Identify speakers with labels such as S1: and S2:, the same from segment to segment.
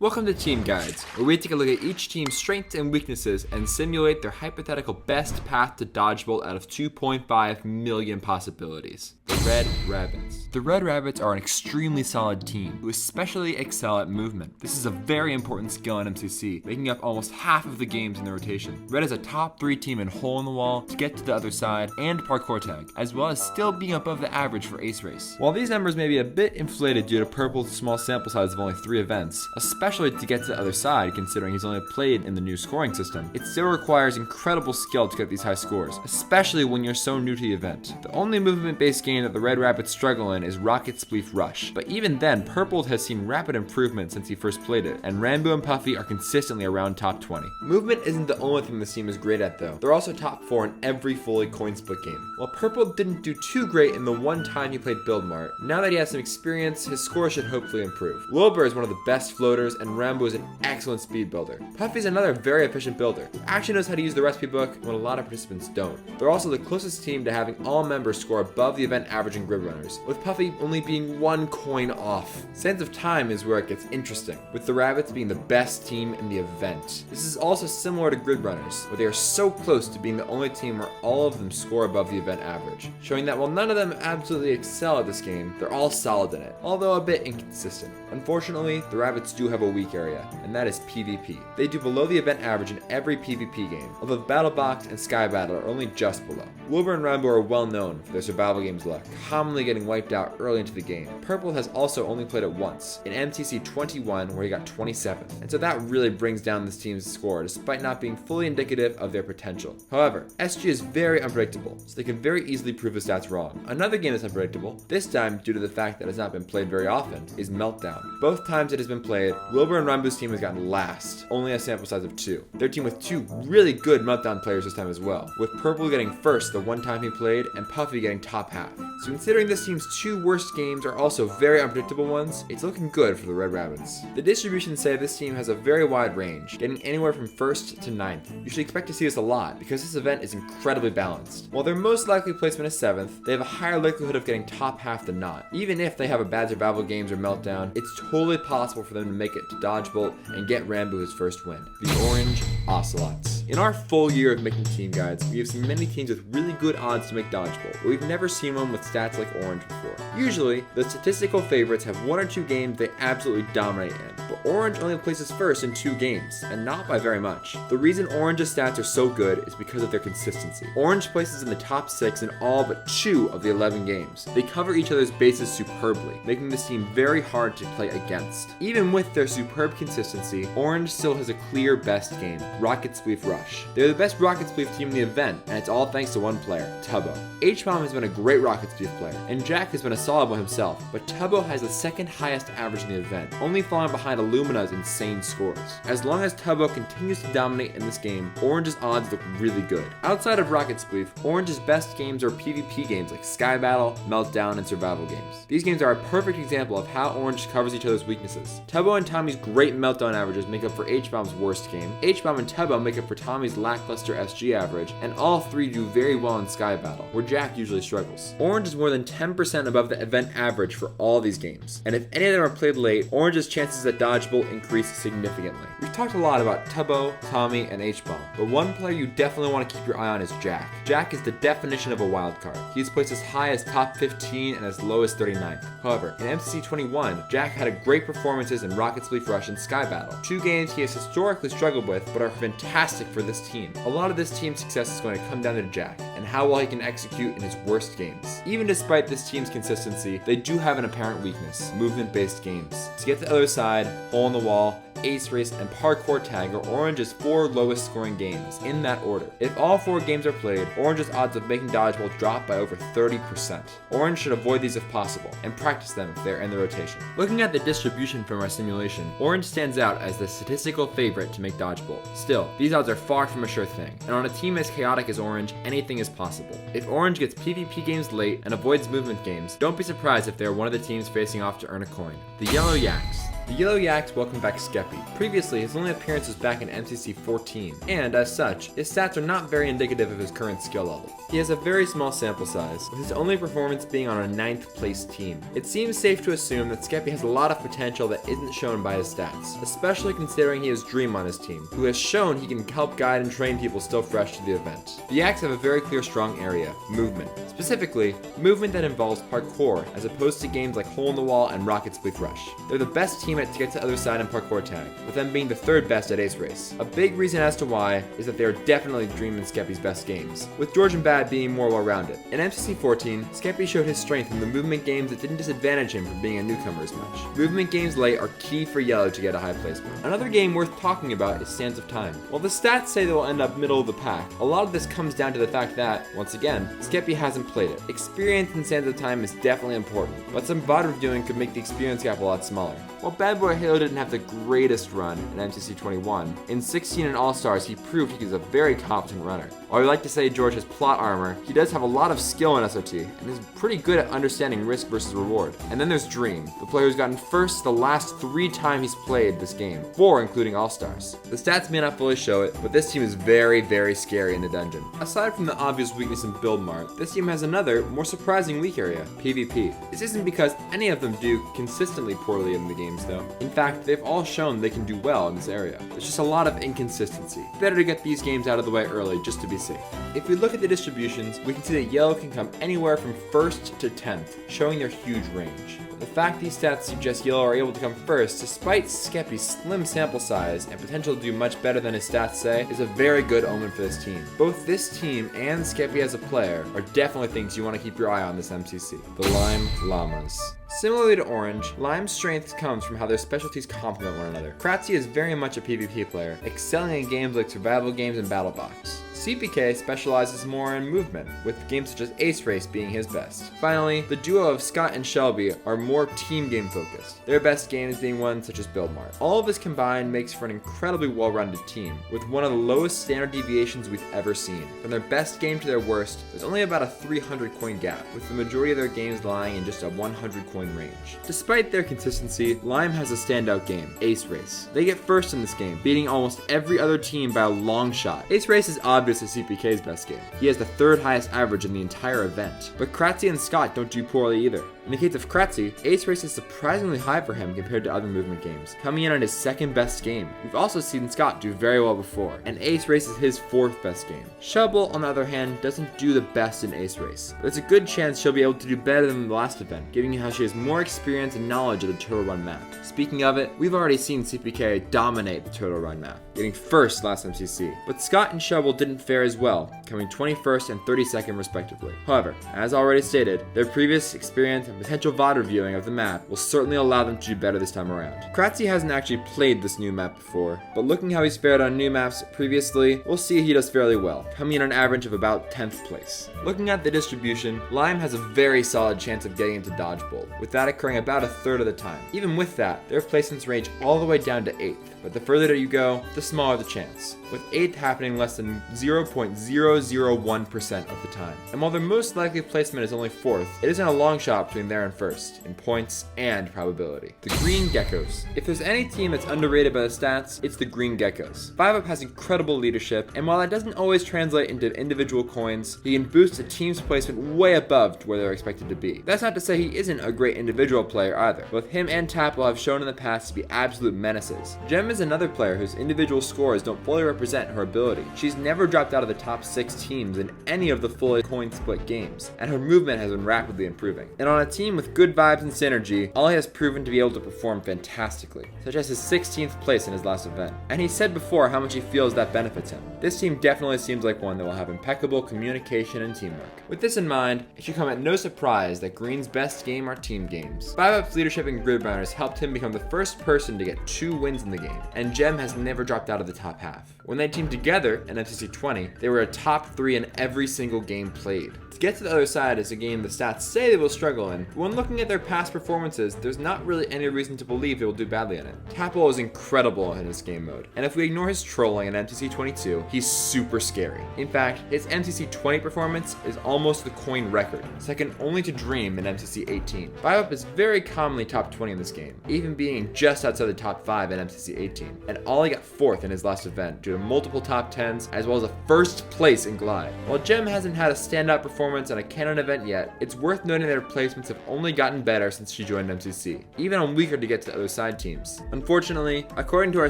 S1: Welcome to Team Guides, where we take a look at each team's strengths and weaknesses and simulate their hypothetical best path to dodgebolt out of 2.5 million possibilities. The Red Rabbits. The Red Rabbits are an extremely solid team who especially excel at movement. This is a very important skill in MCC, making up almost half of the games in the rotation. Red is a top 3 team in hole in the wall, to get to the other side, and parkour tag, as well as still being above the average for ace race. While these numbers may be a bit inflated due to Purple's small sample size of only 3 events, especially to get to the other side considering he's only played in the new scoring system, it still requires incredible skill to get these high scores, especially when you're so new to the event. The only movement-based game that the Red Rabbits struggle in is Rocket Spleef Rush, but even then, Purple has seen rapid improvement since he first played it, and Rambo and Puffy are consistently around top 20. Movement isn't the only thing this team is great at though. They're also top 4 in every fully coin split game. While Purple didn't do too great in the one time he played Build Mart, now that he has some experience, his score should hopefully improve. Wilbur is one of the best floaters, and Rambo is an excellent speed builder. Puffy is another very efficient builder, who actually knows how to use the recipe book when a lot of participants don't. They're also the closest team to having all members score above the event average in grid runners, with Puffy only being 1 coin off. Sands of Time is where it gets interesting, with the Rabbits being the best team in the event. This is also similar to grid runners, where they are so close to being the only team where all of them score above the event average, showing that while none of them absolutely excel at this game, they're all solid in it, although a bit inconsistent. Unfortunately, the Rabbits do have a weak area, and that is PvP. They do below the event average in every PvP game, although the Battle Box and Sky Battle are only just below. Wilbur and Rambo are well known for their survival games luck, commonly getting wiped out early into the game. Purple has also only played it once, in MCC 21 where he got 27th, and so that really brings down this team's score despite not being fully indicative of their potential. However, SG is very unpredictable, so they can very easily prove the stats wrong. Another game that's unpredictable, this time due to the fact that it has not been played very often, is Meltdown. Both times it has been played, Wilbur and Rambo's team has gotten last, only a sample size of 2. Their team with 2 really good Meltdown players this time as well, with Purple getting first the one time he played and Puffy getting top half. So considering this team's 2 worst games are also very unpredictable ones, it's looking good for the Red Rabbits. The distributions say this team has a very wide range, getting anywhere from 1st to 9th. You should expect to see this a lot because this event is incredibly balanced. While their most likely placement is 7th, they have a higher likelihood of getting top half than not. Even if they have a bad survival games or Meltdown, it's totally possible for them to make it to dodgebolt and get Rambo his first win. The Orange Ocelots. In our full year of making team guides, we have seen many teams with really good odds to make dodgeball, but we've never seen one with stats like Orange before. Usually, the statistical favorites have 1 or 2 games they absolutely dominate in, but Orange only places first in 2 games, and not by very much. The reason Orange's stats are so good is because of their consistency. Orange places in the top 6 in all but 2 of the 11 games. They cover each other's bases superbly, making this team very hard to play against. Even with their superb consistency, Orange still has a clear best game, Rocket Spleef Rush. They're the best Rocket Spleef team in the event, and it's all thanks to one player, Tubbo. H-Bomb has been a great Rocket Spleef player, and Jack has been a solid one himself, but Tubbo has the 2nd highest average in the event, only falling behind Illumina's insane scores. As long as Tubbo continues to dominate in this game, Orange's odds look really good. Outside of Rocket Spleef, Orange's best games are PvP games like Sky Battle, Meltdown, and survival games. These games are a perfect example of how Orange covers each other's weaknesses. Tubbo and Tommy's great Meltdown averages make up for H-Bomb's worst game, H-Bomb and Tubbo make up for Tommy's lackluster SG average, and all 3 do very well in Sky Battle, where Jack usually struggles. Orange is more than 10% above the event average for all these games, and if any of them are played late, Orange's chances at dodgebolt increase significantly. We've talked a lot about Tubbo, Tommy, and H-Bomb, but one player you definitely want to keep your eye on is Jack. Jack is the definition of a wild card. He's placed as high as top 15 and as low as 39th. However, in MCC 21, Jack had a great performances in Rocket Spleef Rush and Sky Battle, 2 games he has historically struggled with but are fantastic for this team. A lot of this team's success is going to come down to Jack and how well he can execute in his worst games. Even despite this team's consistency, they do have an apparent weakness, movement-based games. To get to the other side, hole in the wall, ace race, and parkour tag are Orange's 4 lowest scoring games, in that order. If all 4 games are played, Orange's odds of making dodgeball drop by over 30%. Orange should avoid these if possible, and practice them if they're in the rotation. Looking at the distribution from our simulation, Orange stands out as the statistical favorite to make dodgeball. Still, these odds are far from a sure thing, and on a team as chaotic as Orange, anything is possible. If Orange gets PvP games late and avoids movement games, don't be surprised if they're one of the teams facing off to earn a coin. The Yellow Yaks. The Yellow Yaks welcome back Skeppy. Previously, his only appearance was back in MCC 14, and as such, his stats are not very indicative of his current skill level. He has a very small sample size, with his only performance being on a 9th place team. It seems safe to assume that Skeppy has a lot of potential that isn't shown by his stats, especially considering he has Dream on his team, who has shown he can help guide and train people still fresh to the event. The Yaks have a very clear strong area, movement. Specifically, movement that involves parkour, as opposed to games like Hole in the Wall and Rocket Spleef Rush. They're the best team at to get to the other side in parkour tag, with them being the 3rd best at Ace Race. A big reason as to why is that they are definitely Dream and Skeppy's best games, with George and Bad being more well-rounded. In MCC 14, Skeppy showed his strength in the movement games that didn't disadvantage him from being a newcomer as much. Movement games late are key for Yellow to get a high placement. Another game worth talking about is Sands of Time. While the stats say they will end up middle of the pack, a lot of this comes down to the fact that, once again, Skeppy hasn't played it. Experience in Sands of Time is definitely important, but some VOD reviewing could make the experience gap a lot smaller. While Bad Boy Halo didn't have the greatest run in MCC 21, in 16 and All-Stars he proved he is a very competent runner. While we like to say George has plot armor, he does have a lot of skill in SOT, and is pretty good at understanding risk versus reward. And then there's Dream, the player who's gotten first the last 3 times he's played this game, 4 including All-Stars. The stats may not fully show it, but this team is very, very scary in the dungeon. Aside from the obvious weakness in build mart, this team has another, more surprising weak area, PvP. This isn't because any of them do consistently poorly in the games though. In fact, they've all shown they can do well in this area. There's just a lot of inconsistency. Better to get these games out of the way early just to be safe. If we look at the distributions, we can see that Yellow can come anywhere from 1st to 10th, showing their huge range. The fact these stats suggest Yellow are able to come first, despite Skeppy's slim sample size and potential to do much better than his stats say, is a very good omen for this team. Both this team and Skeppy as a player are definitely things you want to keep your eye on this MCC. The Lime Llamas. Similarly to Orange, Lime's strength comes from how their specialties complement one another. Kratzy is very much a PvP player, excelling in games like survival games and Battle Box. Seapeekay specializes more in movement, with games such as Ace Race being his best. Finally, the duo of Scott and Shelby are more team game focused, their best games being ones such as Build Mart. All of this combined makes for an incredibly well-rounded team, with one of the lowest standard deviations we've ever seen. From their best game to their worst, there's only about a 300 coin gap, with the majority of their games lying in just a 100 coin range. Despite their consistency, Lime has a standout game, Ace Race. They get first in this game, beating almost every other team by a long shot. Ace Race is obviously CPK's best game. He has the 3rd highest average in the entire event. But Kratzy and Scott don't do poorly either. In the case of Kratzy, Ace Race is surprisingly high for him compared to other movement games, coming in on his 2nd best game. We've also seen Scott do very well before, and Ace Race is his 4th best game. Shovel, on the other hand, doesn't do the best in Ace Race, but there's a good chance she'll be able to do better than the last event, given how she has more experience and knowledge of the Turtle Run map. Speaking of it, we've already seen CPK dominate the Turtle Run map, getting first last MCC, but Scott and Shovel didn't fare as well, coming 21st and 32nd respectively. However, as already stated, their previous experience and potential VOD reviewing of the map will certainly allow them to do better this time around. Kratzy hasn't actually played this new map before, but looking how he's fared on new maps previously, we'll see he does fairly well, coming in on an average of about 10th place. Looking at the distribution, Lime has a very solid chance of getting into dodgebolt, with that occurring about a 1/3 of the time. Even with that, their placements range all the way down to 8th, but the further that you go, the smaller the chance, with 8th happening less than 0.001% of the time. And while their most likely placement is only 4th, it isn't a long shot between there and 1st, in points and probability. The Green Geckos. If there's any team that's underrated by the stats, it's the Green Geckos. 5-Up has incredible leadership, and while that doesn't always translate into individual coins, he can boost a team's placement way above where they're expected to be. That's not to say he isn't a great individual player either. Both him and Tapple have shown in the past to be absolute menaces. Gem is another player whose individual scores don't fully represent her ability. She's never dropped out of the top 6 teams in any of the full coin split games, and her movement has been rapidly improving. And on a team with good vibes and synergy, Ollie has proven to be able to perform fantastically, such as his 16th place in his last event. And he said before how much he feels that benefits him. This team definitely seems like one that will have impeccable communication and teamwork. With this in mind, it should come at no surprise that Green's best game are team games. 5-Up's leadership in grid runners helped him become the first person to get 2 wins in the game, and Gem has never dropped out of the top half. When they teamed together in MCC 20, they were a top 3 in every single game played. To get to the other side is a game the stats say they will struggle in, again, but when looking at their past performances, there's not really any reason to believe they will do badly in it. Tapple is incredible in his game mode, and if we ignore his trolling in MCC 22, he's super scary. In fact, his MCC 20 performance is almost the coin record, second only to Dream in MCC 18. 5-up is very commonly top 20 in this game, even being just outside the top 5 in MCC 18, and Ollie got 4th in his last event due to multiple top 10s as well as a first place in Glide. While Gem hasn't had a standout performance on a Canon event yet, it's worth noting that her placements have only gotten better since she joined MCC, even on weaker to get to the other side teams. Unfortunately, according to our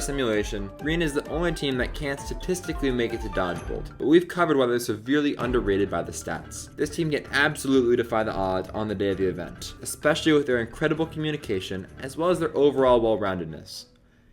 S1: simulation, Green is the only team that can't statistically make it to dodgebolt, but we've covered why they're severely underrated by the stats. This team can absolutely defy the odds on the day of the event, especially with their incredible communication as well as their overall well-roundedness.